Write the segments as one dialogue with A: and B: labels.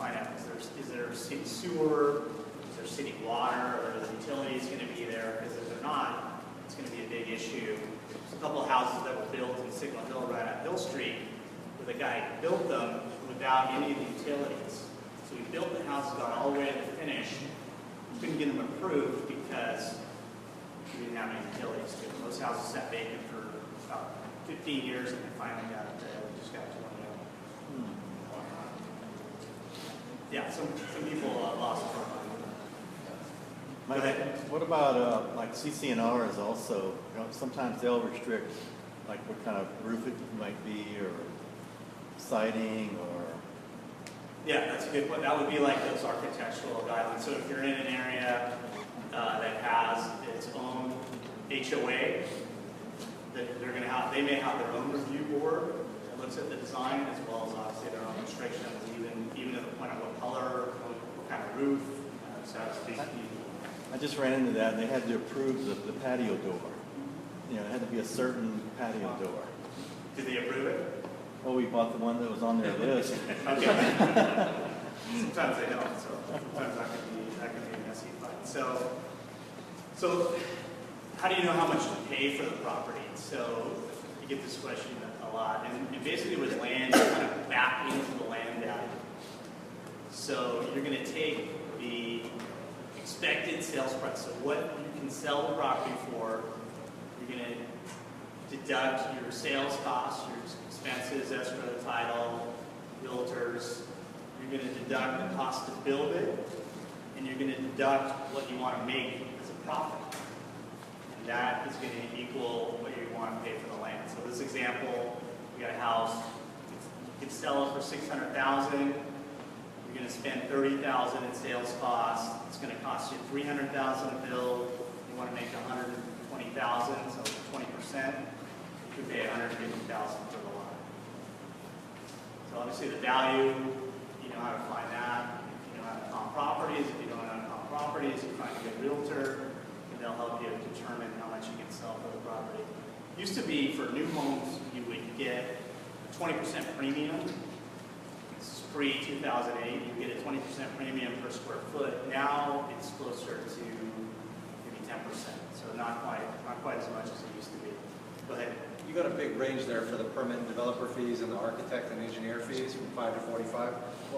A: find out, is there city sewer, is there city water, or are the utilities going to be there? Because if they're not, it's going to be a big issue. There's a couple of houses that were built in Signal Hill right on Hill Street, where the guy built them without any of the utilities. So he built the houses, got all the way to the finish, couldn't get them approved because we didn't have any utilities to them. Those houses sat vacant for about 15 years, and they finally got it. We just got to one. Yeah, some people lost their money.
B: What about like CC&R is also, sometimes they'll restrict like what kind of roof it might be, or siding, or...
A: Yeah, that's a good point. That would be like those architectural guidelines. So if you're in an area that has its own HOA, that they're going to have, they may have their own review board that looks at the design, as well as obviously their own restrictions, even to the point of what color, what kind of roof. So that's a big key.
B: I just ran into that, and they had to approve the patio door. You know, it had to be a certain patio door.
A: Did they approve it?
B: Oh, we bought the one that was on their list.
A: Okay. Sometimes they don't, so sometimes that can be a messy fight. So how do you know how much to pay for the property? So you get this question a lot, and basically with land, you kind of back into the land value. So you're going to take the expected sales price, so what you can sell the property for. You're going to deduct your sales costs, your expenses, escrow, title, realtors. You're going to deduct the cost to build it, and you're going to deduct what you want to make as a profit. And that is going to equal what you want to pay for the land. So this example, we got a house. You can sell it for $600,000. You're going to spend $30,000 in sales costs. It's going to cost you $300,000 to build. You want to make $120,000, so 20%. You could pay $150,000 for the lot. So obviously the value, you know how to find that. If you know how to comp properties, if you don't know how to comp properties, you find a good realtor, and they'll help you determine how much you can sell for the property. Used to be for new homes, you would get a 20% premium. This is pre-2008. You get a 20% premium per square foot. Now it's closer to maybe 10%. So not quite as much as it used to be. Go ahead.
C: You got a big range there for the permit and developer fees and the architect and engineer fees from 5 to 45.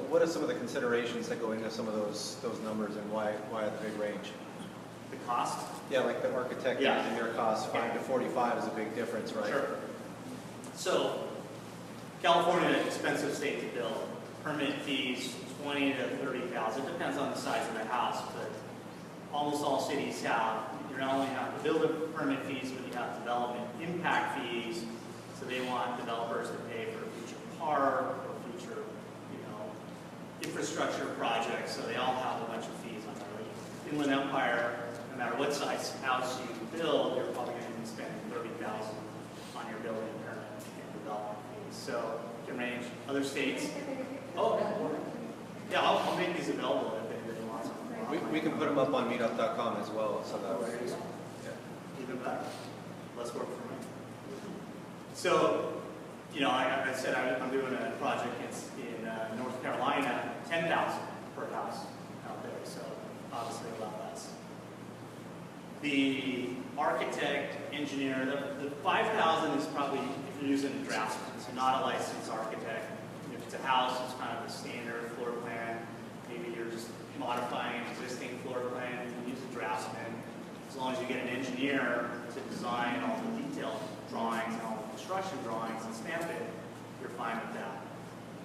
C: What are some of the considerations that go into some of those numbers, and why the big range?
A: The cost?
C: Yeah, like the architect and engineer costs, 5 to 45 is a big difference, right?
A: Sure. So California is an expensive state to build. Permit fees, $20,000 to $30,000. Depends on the size of the house, but almost all cities have. You not only have the builder permit fees, but you have development impact fees. So they want developers to pay for a future park or future, infrastructure projects. So they all have a bunch of fees on there. Inland Empire, no matter what size house you build, you're probably going to be spending $30,000 on your building permit and development fees. So it can range. Other states. Oh, yeah, I'll make these available if anybody wants them.
C: We can put them up on meetup.com as well, so that way.
A: Even better. Less work for me. So, I said I'm doing a project in North Carolina, $10,000 per house out there. So obviously a lot less. The architect, engineer, the $5,000 is probably if you're using a draftsman, so not a licensed architect. If it's a house, it's kind of a standard floor plan. Maybe you're just modifying an existing floor plan. You can use a draftsman. As long as you get an engineer to design all the detailed drawings and all the construction drawings and stamp it, you're fine with that.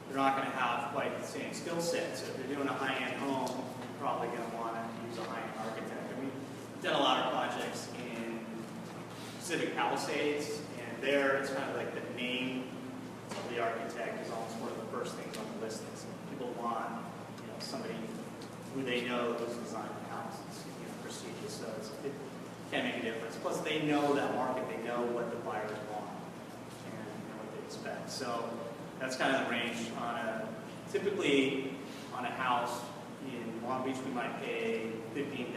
A: You're not going to have quite the same skill set. So if you're doing a high-end home, you're probably going to want to use a high-end architect. And we've done a lot of projects in Pacific Palisades, and there it's kind of like the name of the architect is almost one of the first things on the listing. So people want somebody who they know who's designed the house. It's prestigious, so it can make a difference. Plus, they know that market. They know what the buyers want and what they expect. So that's kind of the range. Typically, on a house in Long Beach, we might pay $15,000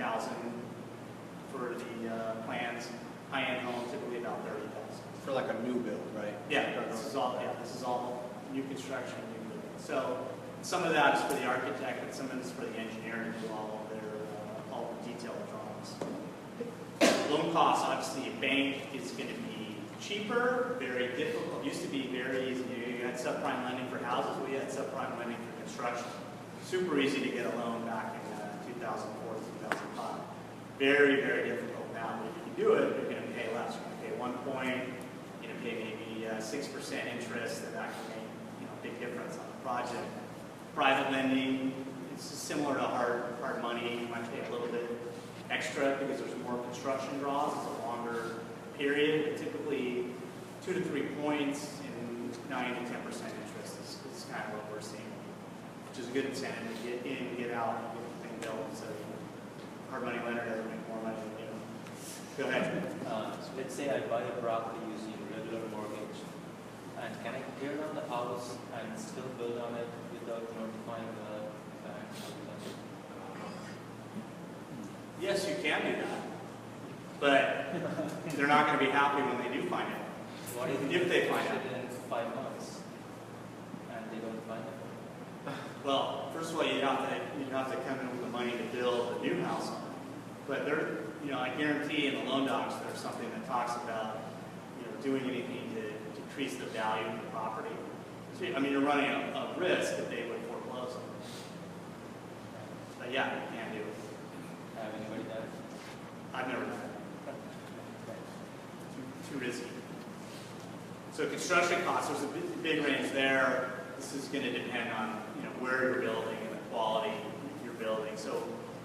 A: for the plans. High-end home, typically about $30,000
C: for like a new build, right?
A: Yeah, this is all new construction, new building. So Some of that is for the architect, and some of it is for the engineer to do all the detailed drawings. Loan costs, obviously, a bank is going to be cheaper, very difficult. It used to be very easy. You had subprime lending for houses. We had subprime lending for construction. Super easy to get a loan back in 2004, 2005. Very, very difficult now. But if you do it, you're going to pay less. You're going to pay 1 point. You're going to pay maybe 6% interest, and that can make a big difference on the project. Private lending, it's similar to hard money. You might pay a little bit extra because there's more construction draws. It's a longer period, but typically 2 to 3 points and 9 to 10% interest is kind of what we're seeing, which is a good incentive to get in, get out, and get the thing built. So hard money lender doesn't make more money than you. Go ahead.
D: So let's say I buy a property using regular mortgage, and can I tear down the house and still build on it without notifying the bank?
A: Yes, you can do that, but they're not going to be happy when they do find it.
D: What if
A: they find
D: it
A: it
D: in 5 months and they don't find it?
A: Well, first of all, you'd have to come in with the money to build a new house on it. But I guarantee in the loan docs there's something that talks about doing anything to decrease the value of the property. So, I mean, you're running a risk that they would foreclose on. But yeah, you can do it.
D: Have anybody done it?
A: I've never done it. Too risky. So construction costs, there's a big range there. This is going to depend on where you're building and the quality you're building. So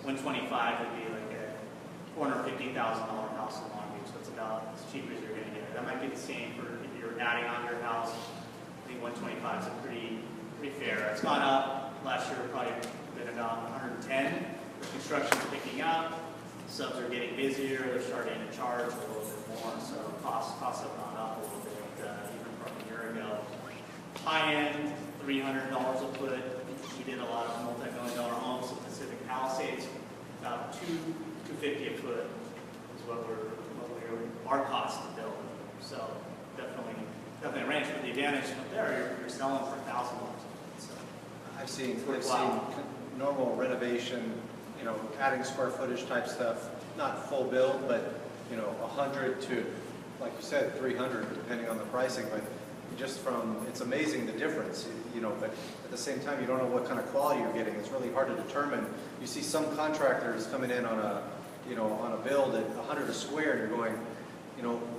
A: 125 would be like a $450,000 house in Long Beach. That's about as cheap as you're going to get. That might be the same for if you're adding on to your house. I think 125 is a pretty fair. It's gone up last year, probably been about 110. The construction's picking up. Subs are getting busier. They're starting to charge a little bit more. So costs have gone up a little bit even from a year ago. High end, $300 a foot. We did a lot of multi-million-dollar homes in Pacific Palisades. About $250 a foot is what our cost to build. So definitely a range. But the advantage up there, you're selling for $1,000. So
C: I've seen normal renovation, adding square footage type stuff, not full build, but 100 to, like you said, 300, depending on the pricing. But it's amazing the difference, but at the same time, you don't know what kind of quality you're getting. It's really hard to determine. You see some contractors coming in on a build at 100 a square, and you're going,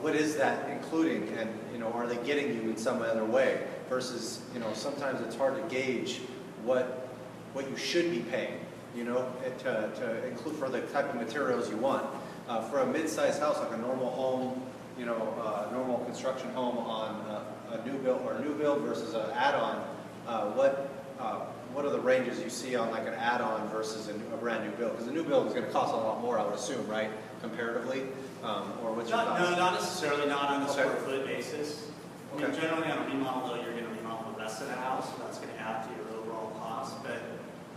C: what is that including? And, are they getting you in some other way? Versus, sometimes it's hard to gauge what you should be paying, to include for the type of materials you want. For a mid-sized house, like a normal home, normal construction home on a new build versus an add-on, what are the ranges you see on like an add-on versus a brand new build? Because a new build is going to cost a lot more, I would assume, right? Comparatively, or what's your thoughts?
A: No, not necessarily. Not on a square foot basis. I mean,
C: Okay.
A: generally on a remodel, though, you're going to remodel the rest of the house, so that's going to add to your overall cost. But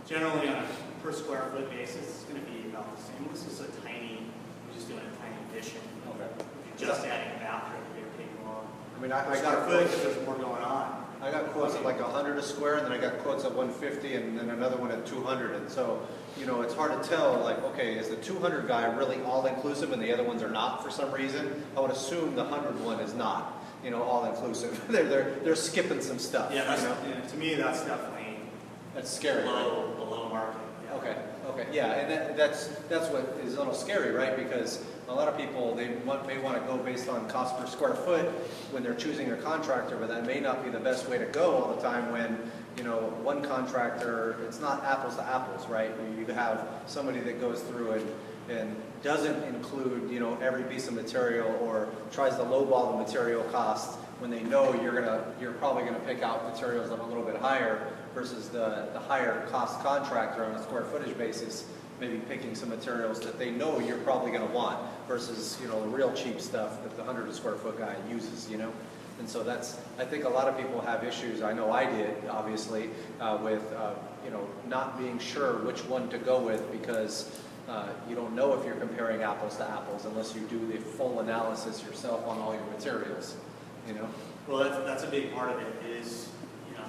A: generally, on a per square foot basis, it's going to be about the same. This is we're just doing a tiny addition.
C: Okay.
A: If you're just adding a bathroom, you're going to pay more.
C: I mean, I
A: Square
C: got
A: foot
C: quotes.
A: because there's more going on.
C: I got quotes at like 100 a square, and then I got quotes at 150, and then another one at 200. And so, it's hard to tell, like, okay, is the 200 guy really all-inclusive and the other ones are not for some reason? I would assume the 100 one is not, all-inclusive. they're skipping some stuff.
A: Yeah, to me, that's definitely
C: That's scary.
A: below market. Yeah.
C: Okay, yeah, and that's what is a little scary, right? Because a lot of people, may want to go based on cost per square foot when they're choosing a contractor, but that may not be the best way to go all the time when, one contractor, it's not apples to apples, right? You have somebody that goes through and doesn't include, every piece of material or tries to lowball the material costs when they know you're probably gonna pick out materials that are a little bit higher versus the higher cost contractor on a square footage basis, maybe picking some materials that they know you're probably gonna want versus, the real cheap stuff that the 100 a square foot guy uses, And so I think a lot of people have issues, I know I did, obviously, with, not being sure which one to go with because you don't know if you're comparing apples to apples unless you do the full analysis yourself on all your materials,
A: Well, that's a big part of it is,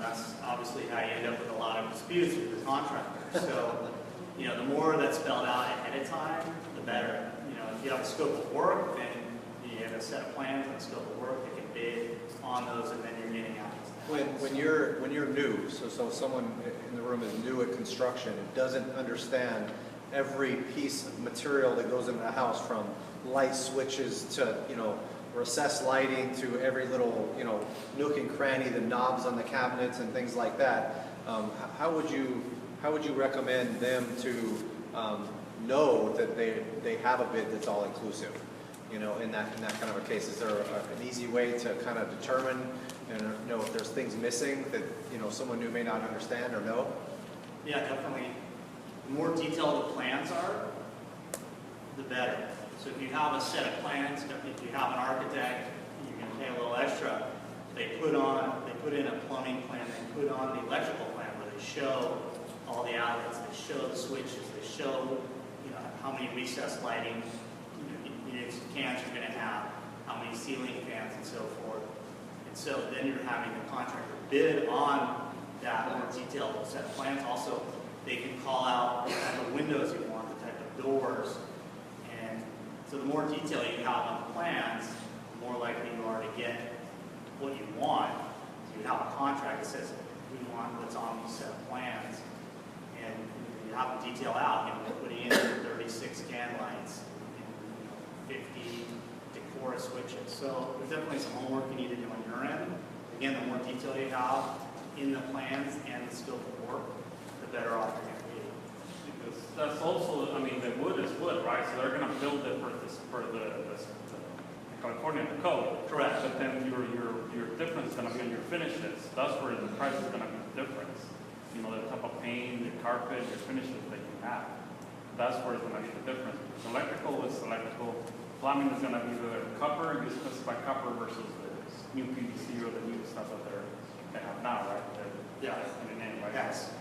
A: and that's obviously how you end up with a lot of disputes with the contractor. So, you know, the more that's spelled out ahead of time, the better. You know, if you have a scope of work, then you have a set of plans and a scope of work that can bid on those, and then you're getting out.
C: When you're new, so someone in the room is new at construction and doesn't understand every piece of material that goes into the house, from light switches to, you know, recessed lighting, to every little, you know, nook and cranny, the knobs on the cabinets and things like that, how would you recommend them to know that they have a bid that's all inclusive? You know, in that kind of a case, is there an easy way to kind of determine and know if there's things missing that, you know, someone new may not understand or know?
A: Yeah, definitely. The more detailed the plans are, the better. So if you have a set of plans, if you have an architect, you can pay a little extra. They put in a plumbing plan, they put on the electrical plan where they show all the outlets, they show the switches, they show, you know, how many recessed lighting units and cans you're going to have, how many ceiling fans, and so forth. And so then you're having the contractor bid on that more detailed set of plans. Also, they can call out the type of windows you want, the type of doors. And so the more detail you have on the plans, the more likely you are to get what you want. So you have a contract that says, we want what's on these set of plans. And you have them detail out, you know, putting in 36 can lights, and, you know, 50 decor switches. So there's definitely some homework you need to do on your end. Again, the more detail you have in the plans and the scope of work, the better off you're going to be.
E: Because that's also, I mean, the wood is wood, right? So they're going to build it for the according to the code.
A: Correct.
E: But then your difference is going to be on your finishes. That's where the price is going to be the difference. You know, the type of paint, the carpet, your finishes that you have. That's where it's going to be the difference. Because electrical is electrical. Plumbing is going to be the copper, you specify copper versus the new PVC or the new stuff that they have now, right?
A: Yeah.
E: In the name, right?
A: Yes.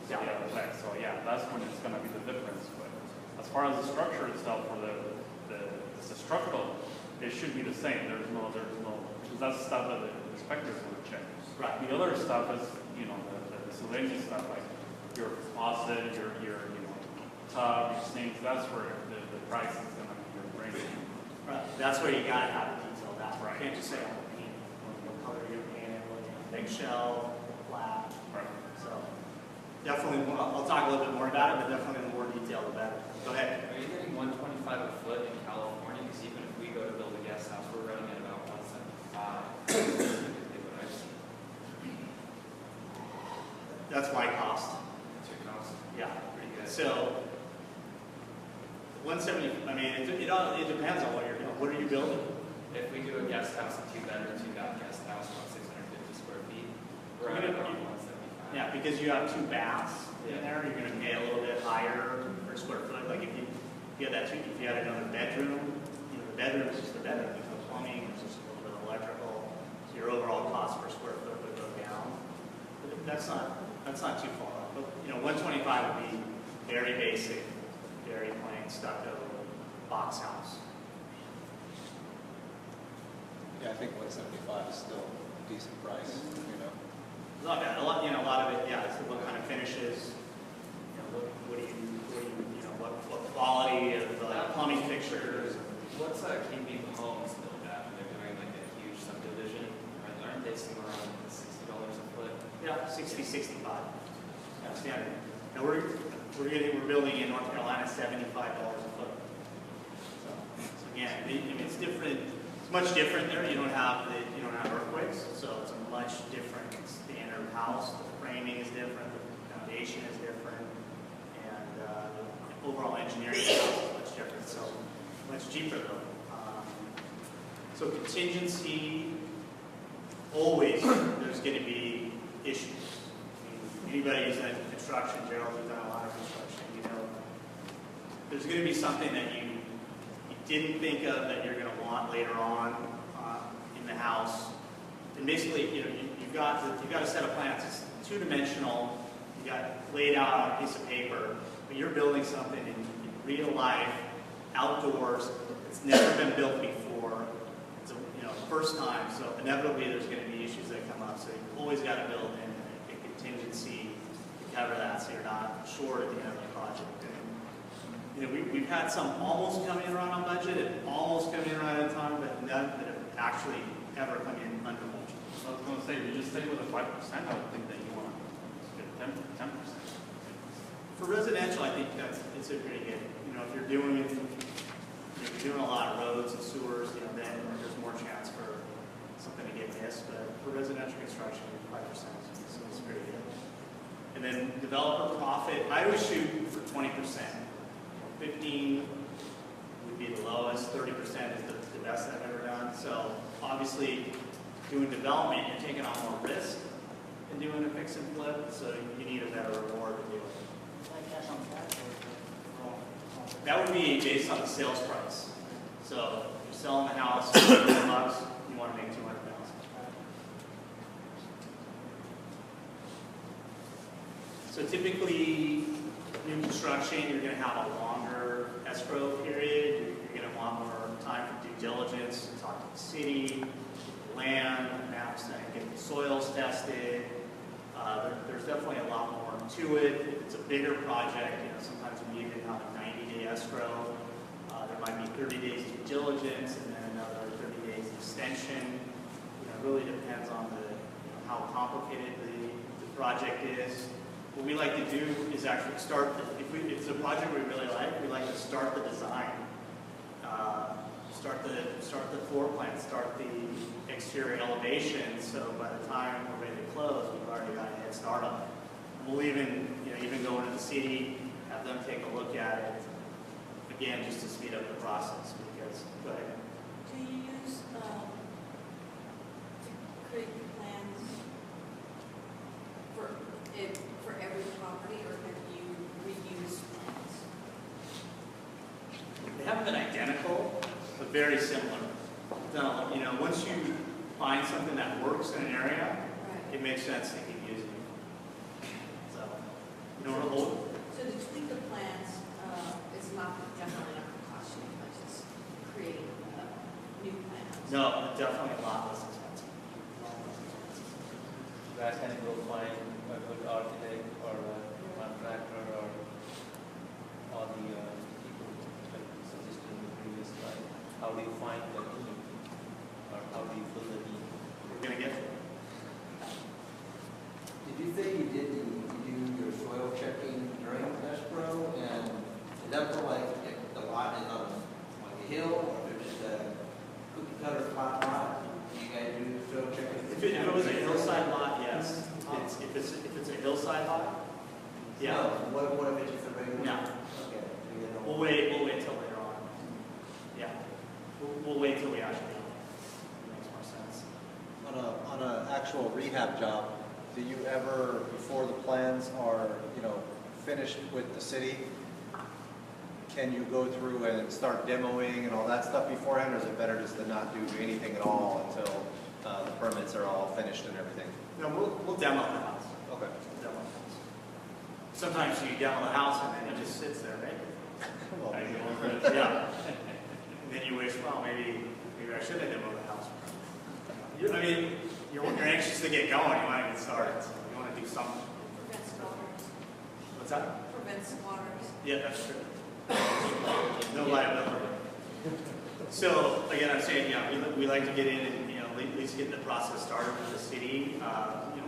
E: So, yeah, the flex. So yeah, that's when it's going to be the difference. But as far as the structure itself, or the structural, it should be the same. There's no, because that's stuff that the inspectors would check.
A: Right.
E: The other stuff is, you know, the miscellaneous stuff, like your faucet, your you know, tub, your sinks. That's where the price is going to be your range.
A: Right. That's where you got to have it detailed out.
E: Right.
A: You can't just say, I'm paint, what color you're painting, big shell, flat.
E: Right.
A: So definitely, I'll talk a little bit more about it, but definitely the more detail, the better. Go ahead.
F: Are you getting $125 a foot in California? Because even if we go to build a guest house, we're running at about $175.
A: That's my cost.
F: That's your cost.
A: Yeah.
F: Pretty good.
A: So 170. I mean, it depends on what you're doing. What are you building?
F: If we do a guest house, a 2-bedroom, 2-bath guest house, about 650 square feet, we're
A: You're
F: at
A: gonna-
F: about 175.
A: Yeah, because you have 2 baths in there, you're going to pay a little bit higher per square foot. Like if you had if you had another bedroom, you know, the bedroom is just the bedroom. There's no plumbing, there's just a little bit of electrical. So your overall cost per square foot would go down. But that's not too far off. But you know, 125 would be very basic, very plain stucco box house.
C: Yeah, I think 175 is still a decent price, you know.
A: Not bad. A lot of it, yeah, it's what kind of finishes, you know, what do you know, what quality of plumbing fixtures.
F: What's keeping homes built at when they're doing like a huge subdivision? Aren't they somewhere around $60 a foot?
A: Yeah, 60, 65. Yeah, standard. Now we're building in North Carolina $75 a foot. So again, I mean, it's different. It's much different there. You don't have earthquakes, so it's a much different standard house. The framing is different, the foundation is different, and the overall engineering is much different. So much cheaper though. So contingency, always there's going to be issues. I mean, anybody who's done construction, Gerald, you've done a lot of construction, you know, there's going to be something that you didn't think of that you're going to want later on in the house. And basically, you know, you've got a set of plans. It's two-dimensional. You got laid out on a piece of paper, but you're building something in real life, outdoors. It's never been built before. It's a first time. So inevitably, there's going to be issues that come up. So you've always got to build in contingency to cover that, so you're not short at the end of the project. And, you know, we've had some almost come in right on budget and almost come in right on time, but none that have actually ever come in under budget.
E: I was going to say, if you just stay with the 5%, I would think that you want to get 10%.
A: For residential, I think it's a pretty good, you know, if you're doing a lot of roads and sewers, you know, then there's more chance for something to get missed. But for residential construction, 5%, so it's pretty good. And then developer profit, I always shoot for 20%. 15 would be the lowest, 30% is the best I've ever done. So obviously, doing development, you're taking on more risk than doing a fix and flip, so you need a better reward to do it.
G: Like cash on cash or?
A: That would be based on the sales price. So if you're selling the house for $1 million, you want to make $200,000. So typically, new construction, you're going to have a longer escrow period. You're going to want more time for due diligence, talk to the city, the land, maps, and get the soils tested. There's definitely a lot more to it. If it's a bigger project, you know, sometimes we even have a 90-day escrow. There might be 30 days of due diligence and then another 30 days extension. You know, it really depends on how complicated the project is. What we like to do is actually start, if it's a project we really like, we like to start the design, start the floor plan, start the exterior elevation, so by the time we're ready to close, we've already got a head start on it. We'll even go into the city, have them take a look at it, again, just to speed up the process, because, go ahead.
G: Do you use, create plans for every property, or have you reused plans?
A: They haven't been identical, but very similar. You know, once you find something that works in an area,
G: Right.
A: it makes sense to keep using it. So, you know what a whole,
G: So to tweak the plans is definitely not going to cost you much as creating new plans.
A: no, definitely a lot less expensive.
D: Where can you go find a good architect or a contractor or all the people like suggested in the previous slide? How do you find the team, or how do you fill the team?
A: We're going to get there.
H: Did you say you do your soil checking during escrow? And is that for like if the lot is on like a hill, or if it's just a cookie cutter flat lot? Do you guys do soil checking?
A: If it was a hillside lot, yes. If it's a hillside lot, yeah.
H: No, what if it's just a regular?
A: No.
H: Okay. So you don't-
A: We'll wait till later on. Yeah. We'll wait till we actually know. It makes more sense.
C: On an actual rehab job, do you ever, before the plans are, finished with the city, can you go through and start demoing and all that stuff beforehand, or is it better just to not do anything at all until the permits are all finished and everything?
A: No, we'll demo the house.
C: Okay.
A: We'll demo the house. Sometimes you demo the house and then it just sits there, right? Yeah. And then you wish, well, maybe I should have demoed the house. You're anxious to get going. You want to get started. So you want to do something.
G: Prevents waters.
A: What's that?
G: Prevents waters.
A: Yeah, that's true. No liability. So again, I'm saying, yeah, we like to get in and at least get the process started with the city.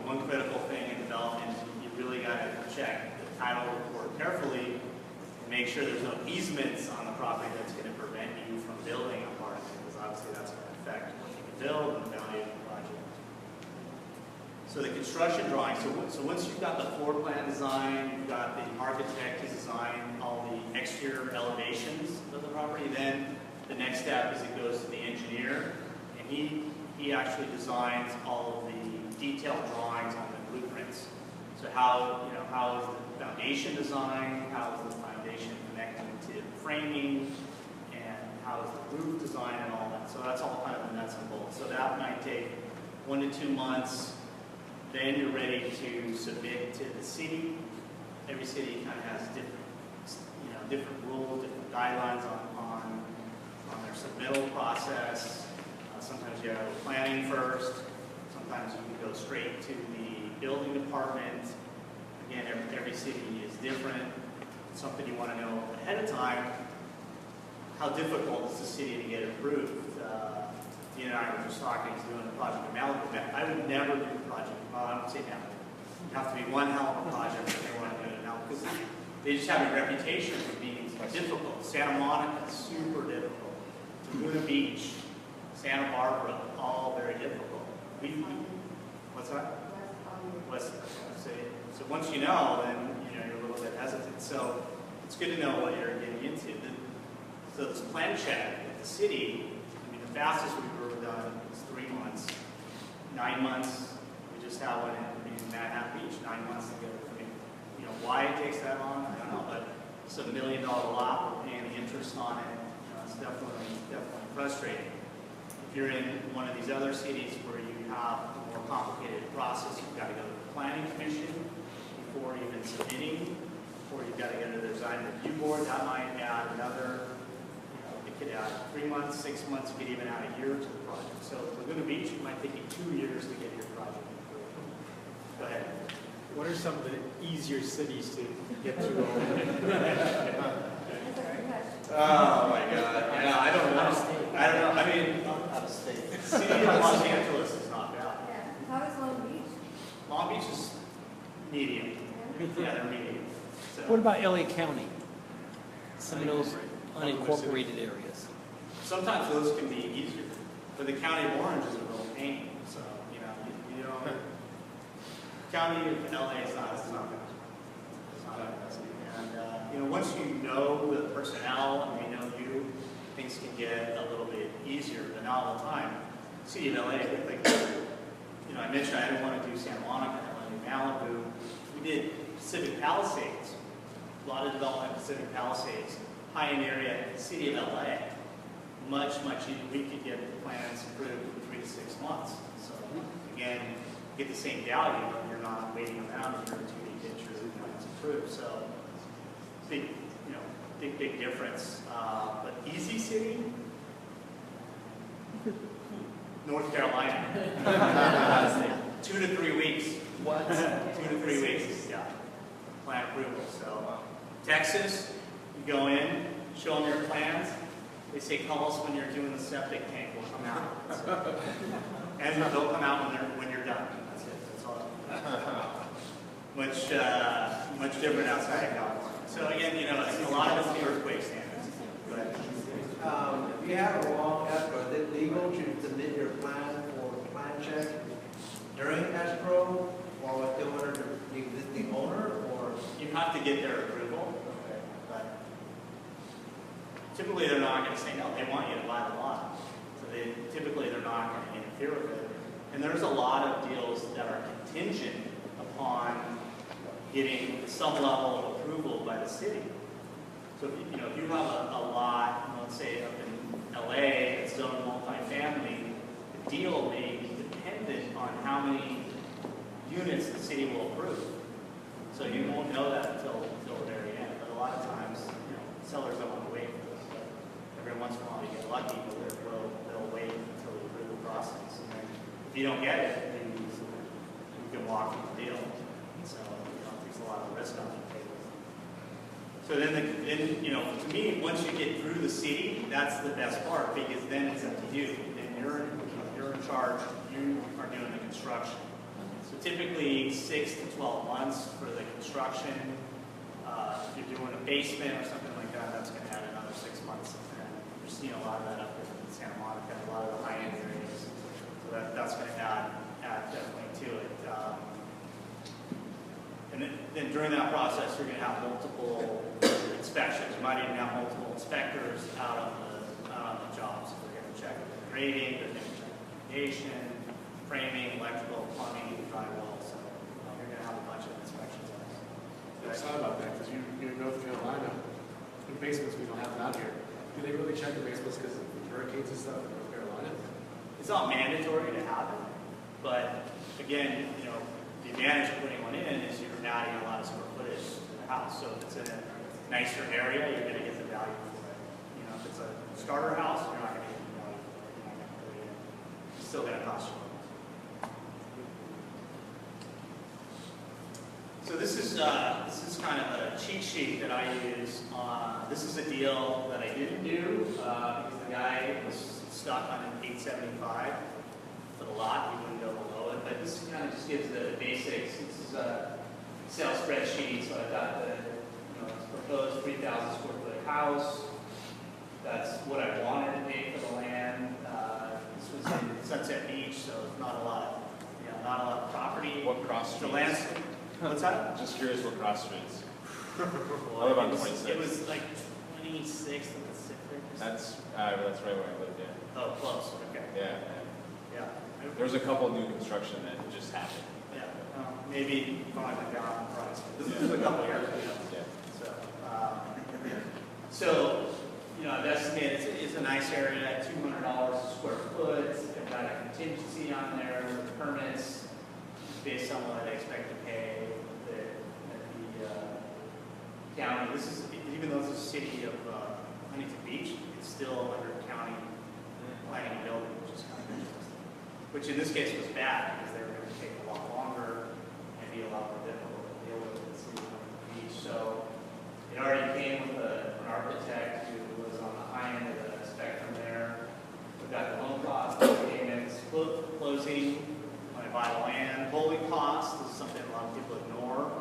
A: One critical thing in development, you really got to check the title report carefully and make sure there's no easements on the property that's going to prevent you from building a part of it, because obviously that's going to affect what you can build and the value of the project. So the construction drawing, so once you've got the floor plan design, you've got the architect to design all the exterior elevations of the property, then the next step is it goes to the engineer, and he actually designs all of the detailed drawings on the blueprints. So how is the foundation designed, how is the foundation connecting to the framing, and how is the roof designed and all that. So that's all kind of the nuts and bolts. So that might take 1 to 2 months. Then you're ready to submit to the city. Every city kind of has different rules, different guidelines on their submittal process. Sometimes you have planning first. Sometimes you can go straight to the building department, again, every city is different. It's something you want to know ahead of time. How difficult is the city to get approved? You and I were just talking, he's doing a project in Malibu. I would never do a project, well, I don't say Malibu. You have to be one hell of a project if they want to do it now, because they just have a reputation for being difficult. Santa Monica, super difficult. Laguna Beach, Santa Barbara, all very difficult. What's that? West. So once you know, then you're a little bit hesitant. So it's good to know what you're getting into. So this plan check at the city, I mean, the fastest we've ever done is 3 months. 9 months, we just had one in Manhattan Beach, 9 months to get it. I mean, why it takes that long, I don't know, but it's $1 million lot, we're paying the interest on it. It's definitely frustrating. If you're in one of these other cities where you have a more complicated process, you've got to go to the planning commission before even submitting, or you've got to go to the design review board. That might add another, it could add 3 months, 6 months, it could even add a year to the project. So Laguna Beach, it might take you 2 years to get your project approved. Go ahead.
I: What are some of the easier cities to get to?
C: Oh my God, yeah, I don't know, I mean,
B: Out of state.
A: City of Los Angeles is not bad.
G: How is Long Beach?
A: Long Beach is medium. Yeah, they're medium. So,
I: What about LA County? Some of those unincorporated areas.
A: sometimes those can be easier, but the county of Orange is a real pain. So, you know, county of LA is not bad. It's not bad. And, once you know the personnel and we know you, things can get a little bit easier, but not all the time. City of LA, like, I mentioned I didn't want to do Santa Monica, I wanted to do Malibu. We did Pacific Palisades, a lot of development in Pacific Palisades, high-end area, City of LA. Much easier. We could get the plans approved in 3 to 6 months. So again, get the same value, but you're not waiting around a year or two to get your plans approved. So big difference. But easy city, North Carolina. 2 to 3 weeks.
B: What?
A: 2 to 3 weeks, yeah. Plan approval. So Texas, you go in, show them your plans. They say, call us when you're doing the septic tank. We'll come out. So, and they'll come out when you're done. That's it. That's all. Much different outside of California. So again, a lot of it's the earthquake standards. Go ahead.
H: If you have a long escrow, is it legal to submit your plan for plan check during escrow while it's still under the existing owner, or?
A: You have to get their approval.
H: Okay.
A: But typically they're not going to say no. They want you to buy the lot. So typically they're not going to interfere with it. And there's a lot of deals that are contingent upon getting some level of approval by the city. So if you have a lot, let's say up in LA, it's zoned multifamily, the deal may be dependent on how many units the city will approve. So you won't know that until the very end. But a lot of times, sellers don't want to wait for this. But every once in a while you get lucky, but they'll wait until they approve the process. And then if you don't get it, then you can walk from the deal. So there's a lot of risk on the table. So then, to me, once you get through the city, that's the best part, because then it's up to you. Then you're in charge. You are doing the construction. So typically 6 to 12 months for the construction. If you're doing a basement or something like that, that's going to add another 6 months. And you're seeing a lot of that up in Santa Monica, a lot of the high-end areas. So that's going to add definitely to it. And then during that process, you're going to have multiple inspections. You might even have multiple inspectors out on the jobs. So they're going to check the grading, they're going to check the foundation, framing, electrical, plumbing, drywall. So you're going to have a bunch of inspections.
J: I'm excited about that because you're in North Carolina. In basements, we don't have that here. Do they really check the basements because of hurricanes and stuff in North Carolina?
A: It's not mandatory to have it, but again, the advantage of putting one in is you're adding a lot of square footage to the house. So if it's in a nicer area, you're going to get the value for it. If it's a starter house, you're not going to get the value for it. You're not going to put it in. It's still going to cost you. So this is kind of a cheat sheet that I use. This is a deal that I didn't do because the guy was stuck on an 875 for the lot. He wouldn't go below it. But this kind of just gives the basics. This is a sales spreadsheet. So I've got the proposed 3,000 square foot house. That's what I wanted to pay for the land. This was in Sunset Beach, so not a lot of property.
F: What cross
A: The
F: streets?
A: land. What's that?
F: Just curious what cross streets.
A: Well,
F: What about
A: it
F: 26?
A: was like 26th and Pacific.
F: That's right where I lived, yeah.
A: Oh, close. Okay.
F: Yeah.
A: Yeah.
F: There's a couple new construction that just happened.
A: Yeah. Maybe probably went down in price. This is a couple years ago.
F: Yeah.
A: So, I've estimated it's a nice area, $200 a square foot. I've got a contingency on there with permits based on what I expect to pay at the county. This is, even though it's a city of Huntington Beach, it's still under county planning and building, which is kind of interesting. Which in this case was bad because they were going to take a lot longer and be a lot more difficult to deal with in the city of Huntington Beach. So it already came with an architect who was on the high end of the spectrum there. We've got the loan costs, payments, closing, when I buy the land, holding costs. This is something a lot of people ignore.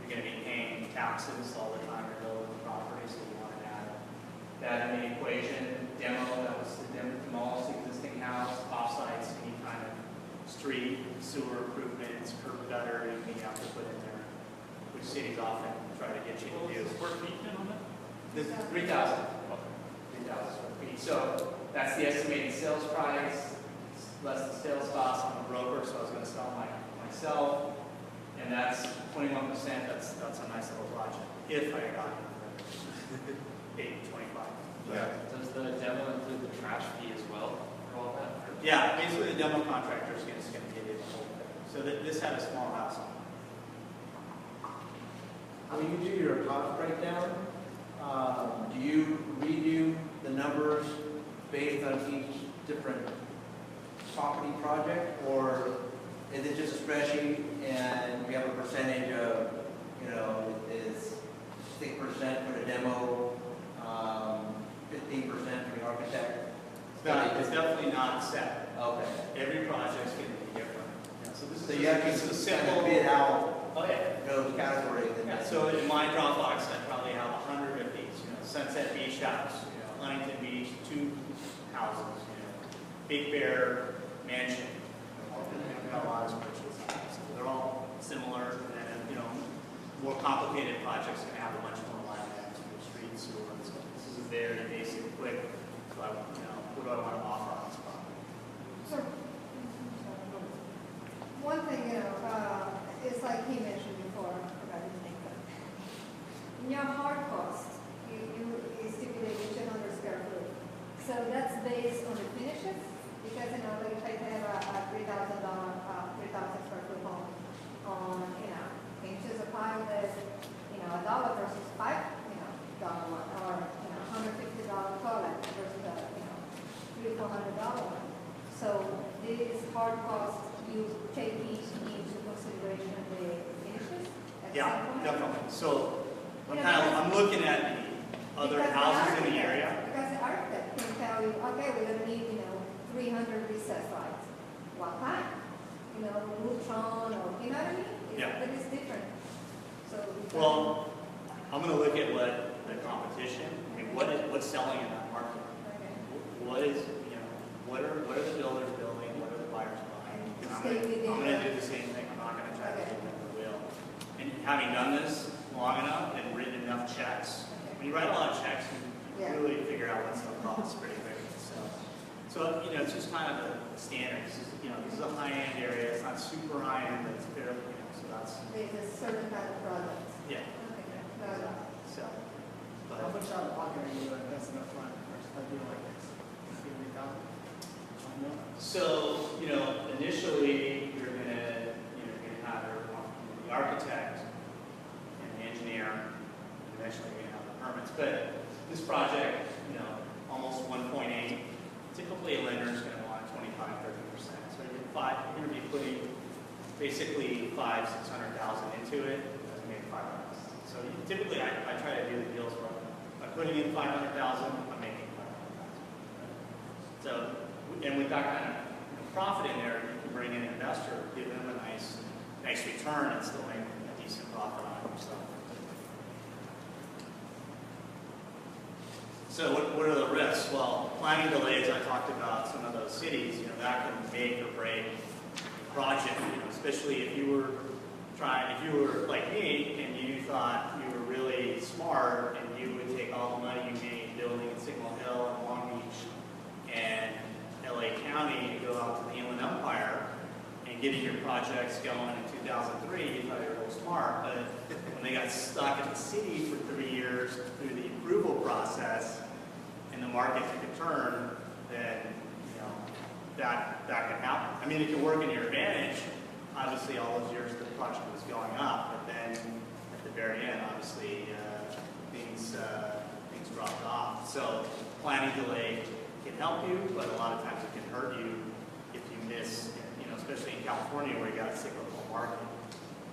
A: You're going to be paying taxes all the time you're building the property, so you want to add that in the equation. Demo, that was the demolish the existing house, offsites, any kind of street, sewer improvements, curb gutter, anything you have to put in there, which cities often try to get you to do.
E: Square feet in on it?
A: This is 3,000. 3,000 square feet. So that's the estimated sales price, less the sales cost. I'm a broker, so I was going to sell myself. And that's 21%. That's a nice little project. If I got it. 825.
F: Yeah. Does the demo include the trash fee as well for all that?
A: Yeah, basically the demo contractor is going to give you the whole thing. So this had a small house on it.
H: When you do your cost breakdown, do you redo the numbers based on each different property project, or is it just a spreadsheet and we have a percentage of, is 6% for the demo, 15% for the architect?
A: It's definitely not set.
H: Okay.
A: Every project's going to be different. So this is
H: So you have
A: this is a
H: to
A: simple.
H: kind of bid out
A: Oh yeah.
H: those categories.
A: Yeah, so in my Dropbox, I probably have 100 of these. Sunset Beach house, Huntington Beach, 2 houses, Big Bear mansion. We've got a lot of spreadsheets. So they're all similar, and more complicated projects can have a much more line items for street sewer. So this is a very basic, quick. So what do I want to offer on this property?
K: So, one thing, it's like he mentioned before, I forgot his name, but in your hard cost, you stipulate 200 square foot. So that's based on the finishes, because like if I have a $3,000, 3,000 square foot home on, finishes a pile that's, $1 versus $5, dollar one, or $150 toilet versus a, $300 or $400 one. So this hard cost, you take each into consideration the finishes? At
A: Yeah,
K: some point?
A: definitely. So
K: Yeah,
A: I'm looking at the other
K: Because
A: houses in the
K: architect-
A: area.
K: Because the architect can tell you, okay, we're gonna need, 300 recess lights. What kind? Lutron, or, you know what I mean?
A: Yeah.
K: That is different. So.
A: Well, I'm going to look at what the competition. What's selling in that market.
K: Okay.
A: What is what are the builders building? What are the buyers buying? And
K: Stay within
A: I'm going to
K: the-
A: do the same thing. I'm not going to try to
K: Okay.
A: reinvent the wheel. And having done this long enough and written enough checks, when you write a lot of checks, you
K: Yeah.
A: really figure out what's the cost pretty quickly. So it's just kind of the standard. This is a high-end area. It's not super high-end, but it's fairly, so that's,
K: There's a certain kind of product.
A: yeah.
K: Okay. Got it.
A: So,
L: How much out of pocket are you investing up front versus a deal like this?
A: So, initially, you're gonna have the architect and the engineer, and eventually you're gonna have the permits. But this project, almost 1.8, typically a lender is gonna want 25-30%. So you're gonna be putting basically $500,000-$600,000 into it, I made $500,000. So typically, I try to do the deals where by putting in $500,000, I'm making $500,000. So, and with that kind of profit in there, you can bring in an investor, give them a nice return, and still make a decent profit on it yourself. So what are the risks? Well, planning delays, I talked about some of those cities, that can make or break a project, especially if you were like me and you thought you were really smart and you would take all the money you made building in Signal Hill and Long Beach and LA County and go out to the Inland Empire and getting your projects going in 2003, you thought you were real smart, but when they got stuck in the city for 3 years through the approval process and the market took a turn, then that can happen. I mean, it can work in your advantage. Obviously, all those years the project was going up, but then at the very end, obviously, things dropped off. So planning delay can help you, but a lot of times it can hurt you if you miss, especially in California where you got a cyclical market.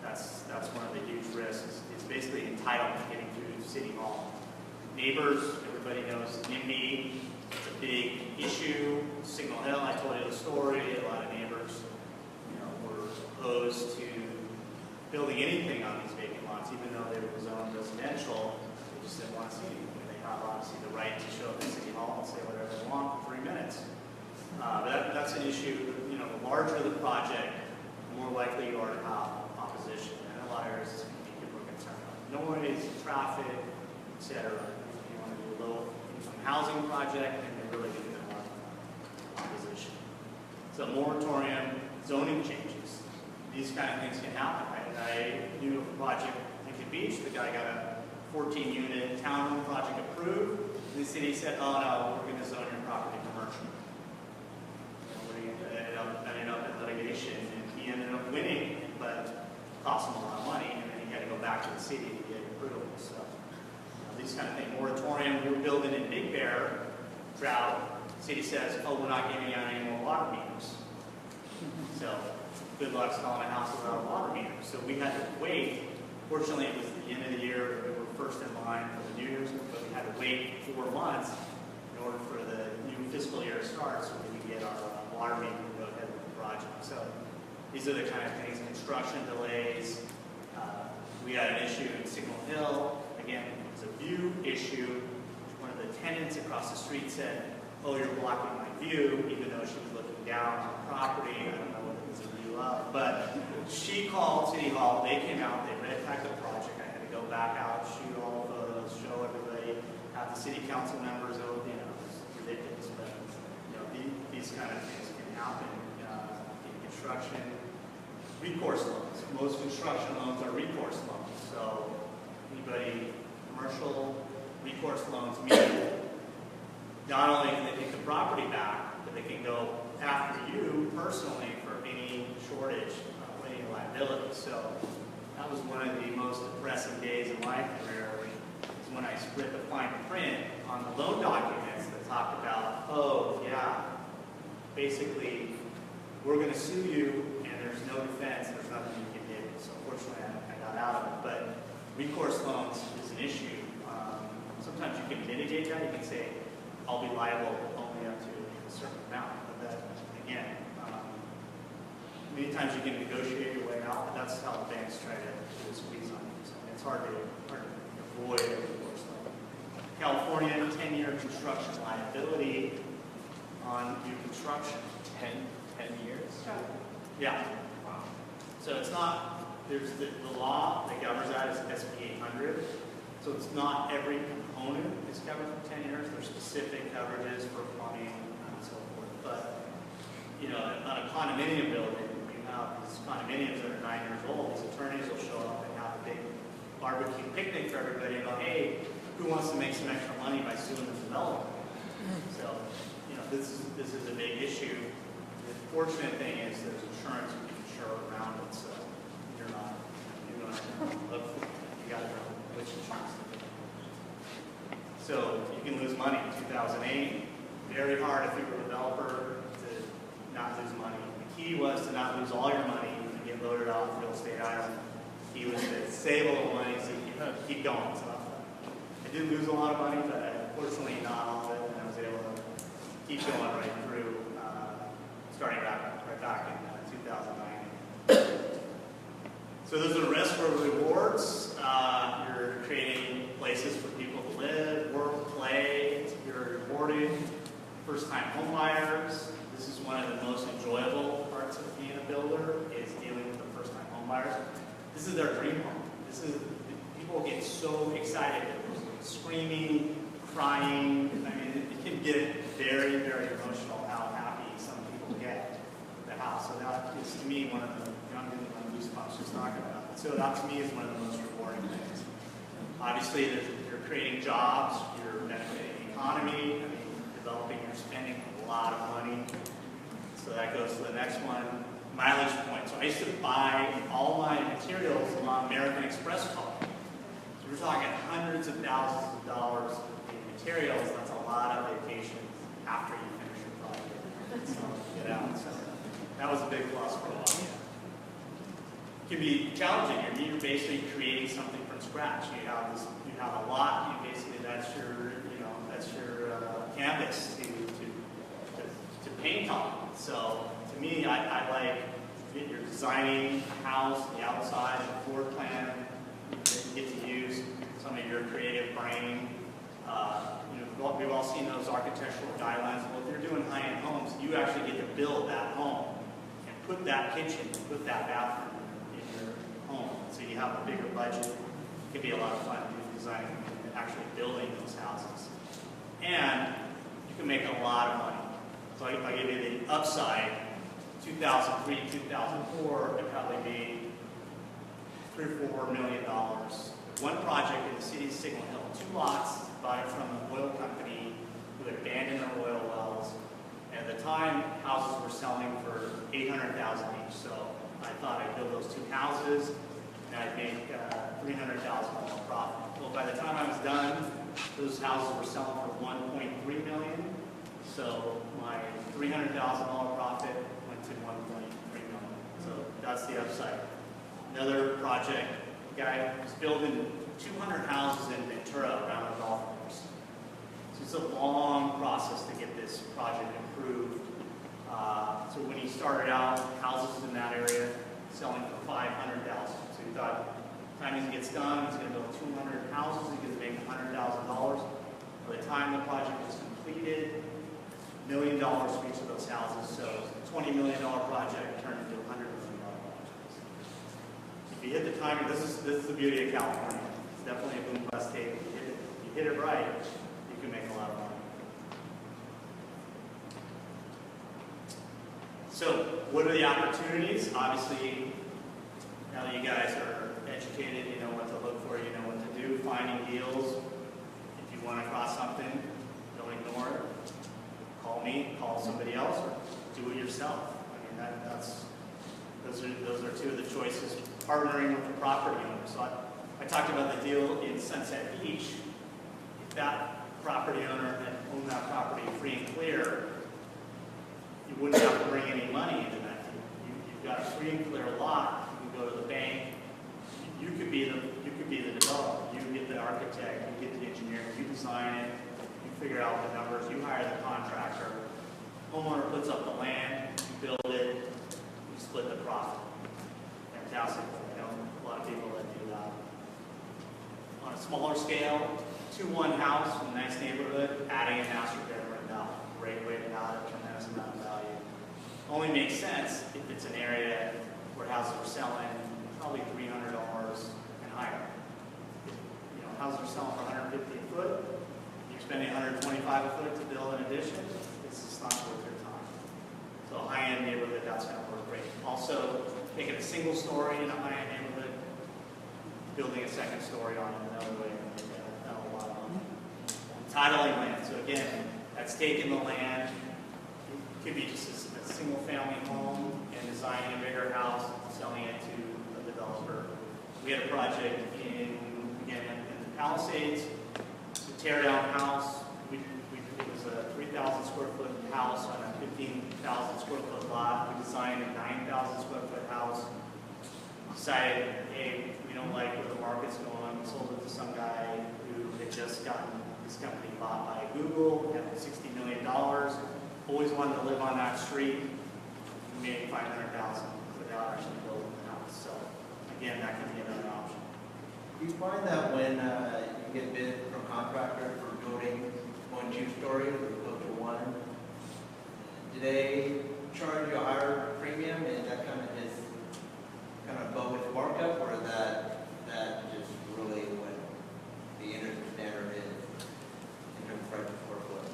A: That's one of the huge risks. It's basically entitlement getting through City Hall. Neighbors, everybody knows NIMBY. It's a big issue. Signal Hill, I told you the story. A lot of neighbors, were opposed to building anything on these vacant lots, even though they were zoned residential. They just didn't want to see anything. They have obviously the right to show up at City Hall and say whatever they want for 3 minutes. But that's an issue. The larger the project, the more likely you are to have opposition. And in a lot of areas, people are concerned about noise, traffic, etc. If you want to do a low-income housing project, and they're really going to get a lot of opposition. So moratorium, zoning changes. These kind of things can happen. I knew of a project in Lincoln Beach. The guy got a 14-unit townhome project approved. And the city said, oh no, we're going to zone your property commercial. That ended up in litigation, and he ended up winning, but it cost him a lot of money, and then he had to go back to the city to get approval. So these kind of things. Moratorium, we're building in Big Bear, drought. City says, oh, we're not giving out any more water meters. So good luck selling a house without a water meter. So we had to wait. Fortunately, it was the end of the year. We were first in line for the New Year's, but we had to wait 4 months in order for the new fiscal year to start so we could get our water meter to go ahead with the project. So these are the kind of things, construction delays. We had an issue in Signal Hill. Again, it was a view issue. One of the tenants across the street said, oh, you're blocking my view, even though she was looking down on the property. I don't know what it was a view of. But she called City Hall. They came out. They red tagged the project. I had to go back out, shoot all the photos, show everybody, have the city council members over. It's ridiculous. But these kind of things can happen in construction. Recourse loans. Most construction loans are recourse loans. So anybody, commercial recourse loans mean not only can they take the property back, but they can go after you personally for any shortage of any liability. So that was one of the most depressing days of my career, is when I split the fine print on the loan documents that talked about, oh yeah, basically we're going to sue you and there's no defense, there's nothing you can do. So fortunately I got out of it. But recourse loans is an issue. Sometimes you can mitigate that. You can say, I'll be liable only up to a certain amount. But that, again, many times you can negotiate your way out, but that's how the banks try to do a squeeze on you. So it's hard to avoid a recourse loan. California, 10-year construction liability on new construction. 10 years? Yeah. Wow. So it's not, there's the law that governs that is SB 800. So it's not every component is covered for 10 years. There's specific coverages for plumbing and so forth. But, on a condominium building, you have these condominiums that are 9 years old. These attorneys will show up and have a big barbecue picnic for everybody and go, hey, who wants to make some extra money by suing the developer? So, this is a big issue. The fortunate thing is there's insurance you can insure around it, so you're not, you got to know which insurance to get. So you can lose money. In 2008, very hard if you were a developer to not lose money. The key was to not lose all your money and get loaded off real estate island. He was to save a little money, so keep going. So I did lose a lot of money, but fortunately not all of it, and I was able to keep going right through, starting right back in 2009. So those are the rest for rewards. You're creating places for people to live, work, play. You're rewarding first-time home buyers. This is one of the most enjoyable parts of being a builder, is dealing with the first-time home buyers. This is their dream home. People get so excited, screaming, crying. I mean, it can get very, very emotional how happy some people get with the house. So that is, to me, one of the, I'm getting my goosebumps just talking about it. So that, to me, is one of the most rewarding things. Obviously, you're creating jobs, you're benefiting the economy. I mean, developing, you're spending a lot of money. So that goes to the next one. Mileage points. So I used to buy all my materials on American Express card. So we're talking hundreds of thousands of dollars in materials. That's a lot of vacations after you finish your project. So get out. So that was a big plus for a while. It can be challenging. You're basically creating something from scratch. You have a lot. You basically that's your canvas to paint on. So to me, I like you're designing a house, the outside, the floor plan. You get to use some of your creative brain. We've all seen those architectural guidelines. Well, if you're doing high-end homes, you actually get to build that home and put that kitchen, put that bathroom in your home. So you have a bigger budget. It can be a lot of fun to do designing and actually building those houses. And you can make a lot of money. So I'll give you the upside. 2003, 2004, it probably made $3 or $4 million. One project in the city of Signal Hill, 2 lots, bought it from an oil company who had abandoned their oil wells. And at the time, houses were selling for $800,000 each. So I thought I'd build those 2 houses and I'd make $300,000 profit. Well, by the time I was done, those houses were selling for $1.3 million. So my $300,000 profit went to $1.3 million. So that's the upside. Another project, guy was building 200 houses in Ventura around a golf course. So it's a long process to get this project improved. So when he started out, houses in that area selling for $500,000. So he thought, by the time he gets done, he's going to build 200 houses. He's going to make $100,000. By the time the project was completed, $1 million for each of those houses. So $20 million project turned into $100 million project. If you hit the timing, this is the beauty of California. It's definitely a boom bust tape. You hit it right, you can make a lot of money. So what are the opportunities? Obviously, now that you guys are educated, you know what to look for, you know what to do. Finding deals. If you want to cross something, don't ignore it. Call me, call somebody else, or do it yourself. I mean, those are 2 of the choices. Partnering with the property owner. So I talked about the deal in Sunset Beach. If that property owner had owned that property free and clear, you wouldn't have to bring any money into that deal. You've got a free and clear lot. You can go to the bank. You could be the developer. You get the architect. You get the engineer. You design it. You figure out the numbers. You hire the contractor. Homeowner puts up the land. You build it. You split the profit. Fantastic. I know a lot of people that do that. On a smaller scale, 2-1 house in a nice neighborhood, adding a master bedroom now. Great way to add a tremendous amount of value. Only makes sense if it's an area where houses are selling probably $300 and higher. If, houses are selling for $150 a foot, you're spending $125 a foot to build an addition, it's just not worth your time. So a high-end neighborhood, that's going to work great. Also, taking a single story in a high-end neighborhood, building a second story on it another way, and that'll a lot of money. Titling land. So again, that's taking the land. It could be just a single-family home and designing a bigger house, selling it to a developer. We had a project in the Palisades, a tear-down house. It was a 3,000 square foot house on a 15,000 square foot lot. We designed a 9,000 square foot house. decided, hey, we don't like where the market's going, we sold it to some guy who had just gotten his company bought by Google, had $60 million, always wanted to live on that street, we made $500,000 without actually building the house. So again, that can be another option.
H: Do you find that when you get bid from contractors for building 1-2 stories as opposed to 1, do they charge you a higher premium and that kind of is kind of bogus markup, or is that just really what the industry standard is in terms of price per square foot?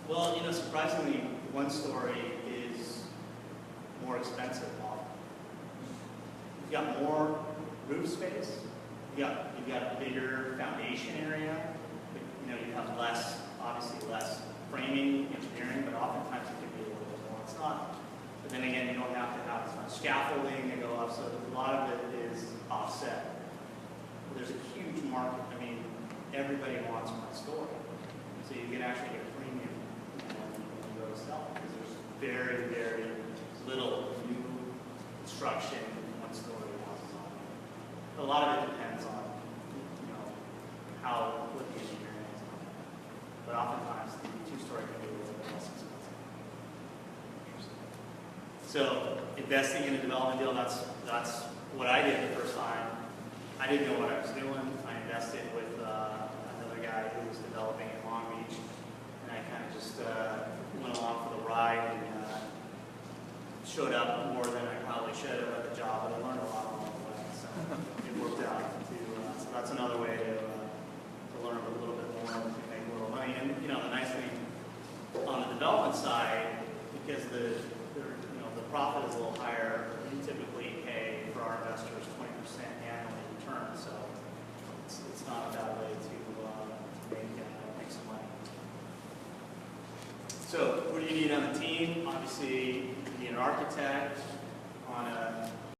A: Well, you know, surprisingly, 1 story is more expensive often. You've got more roof space, you've got a bigger foundation area, but, you know, you have less, obviously less framing, engineering, but oftentimes it can be a little bit more. It's not. But then again, you don't have to have as much scaffolding to go up, so a lot of it is offset. There's a huge market. I mean, everybody wants 1 story. So you can actually get a premium when you go to sell, because there's very, very little new construction 1-story houses on there. A lot of it depends on, you know, what the engineering is on it. But oftentimes the 2-story can be a little bit less expensive. So investing in a development deal, that's what I did the first time. I didn't know what I was doing. I invested with another guy who was developing in Long Beach, and I kind of just went along for the ride and showed up more than I probably should have at the job, but I learned a lot along the way, so it worked out. So that's another way to learn a little bit more and make a little money. And you know, the nice thing on the development side, because the profit is a little higher, we typically pay for our investors 20% annually return, so it's not a bad way to make some money. So what do you need on the team? Obviously, you need an architect on a